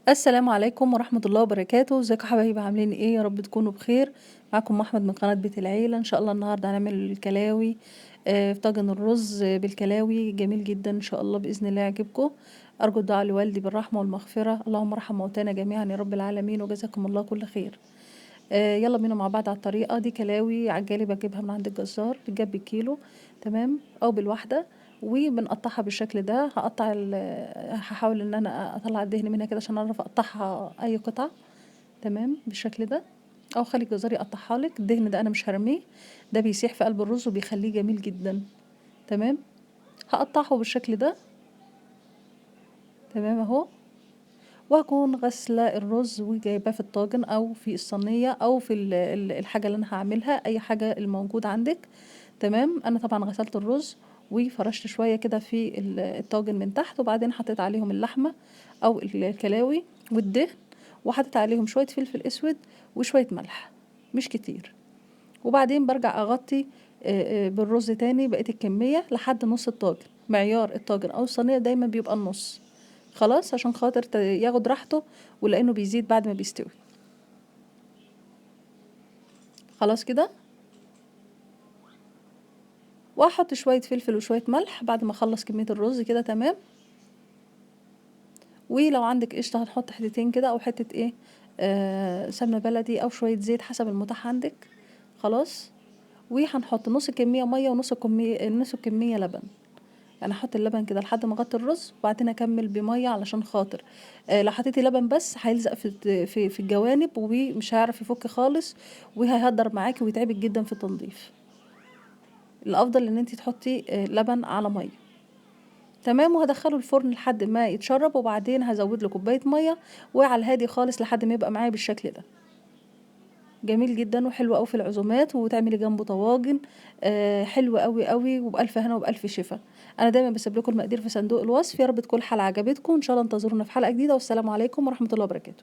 السلام عليكم ورحمة الله وبركاته، ازيكم يا حبايبي عاملين ايه؟ يا رب تكونوا بخير. معاكم أحمد من قناة بيت العيلة. ان شاء الله النهارده هنعمل الكلاوي، في طاجن الرز بالكلاوي جميل جدا ان شاء الله بإذن الله يعجبكم. أرجو الدعاء لوالدي بالرحمة والمغفرة، اللهم ارحم موتانا جميعا يا رب العالمين وجزاكم الله كل خير. يلا بينا مع بعض على الطريقة دي. كلاوي عجالي بجيبها من عند الجزار، بتجاب بالكيلو تمام أو بالواحدة، وبنقطعها بالشكل ده. هحاول ان انا اطلع الدهن منها كده عشان اعرف اقطعها اي قطع تمام بالشكل ده، او خلي الجزار يقطعها لك. الدهن ده انا مش هرميه، ده بيسيح في قلب الرز وبيخليه جميل جدا. تمام، هقطعه بالشكل ده تمام اهو. وهكون غسلة الرز وجايباه في الطاجن او في الصينية او في الحاجة اللي انا هعملها، اي حاجة الموجود عندك. تمام، انا طبعا غسلت الرز وفرشت شوية كده في الطاجن من تحت، وبعدين حطيت عليهم اللحمة او الكلاوي والدهن، وحطيت عليهم شوية فلفل اسود وشوية ملح مش كتير. وبعدين برجع اغطي بالرز تاني بقية الكمية لحد نص الطاجن. معيار الطاجن او الصينية دايما بيبقى النص، خلاص عشان خاطر ياخد راحته، ولانه بيزيد بعد ما بيستوي. خلاص كده، واحط شوية فلفل وشوية ملح بعد ما اخلص كمية الرز كده تمام. ولو عندك قشطة هنحط حتتين كده او حتة ايه، سمنة بلدي او شوية زيت حسب المتاح عندك. خلاص، وهنحط نص كمية مية نص كمية لبن. يعني احط اللبن كده لحد ما اغطي الرز، وبعدين اكمل بميه علشان خاطر لو حطيتي لبن بس هيلزق في الجوانب ومش هيعرف يفك خالص، وهيهدر معاكي ويتعبك جدا في التنظيف. الافضل ان انتي تحطي لبن على ميه تمام. وهدخله الفرن لحد ما يتشرب، وبعدين هزود له كوبايه ميه وعلى الهادي خالص لحد ما يبقى معايا بالشكل ده. جميل جدا وحلو قوي في العزومات، وتعملي جنبه طواجن حلو قوي قوي وبألف هنا وبألف شفا. انا دايما بسيب لكم المقادير في صندوق الوصف. يا رب تكون الحلقه عجبتكم، ان شاء الله انتظرونا في حلقه جديده، والسلام عليكم ورحمه الله وبركاته.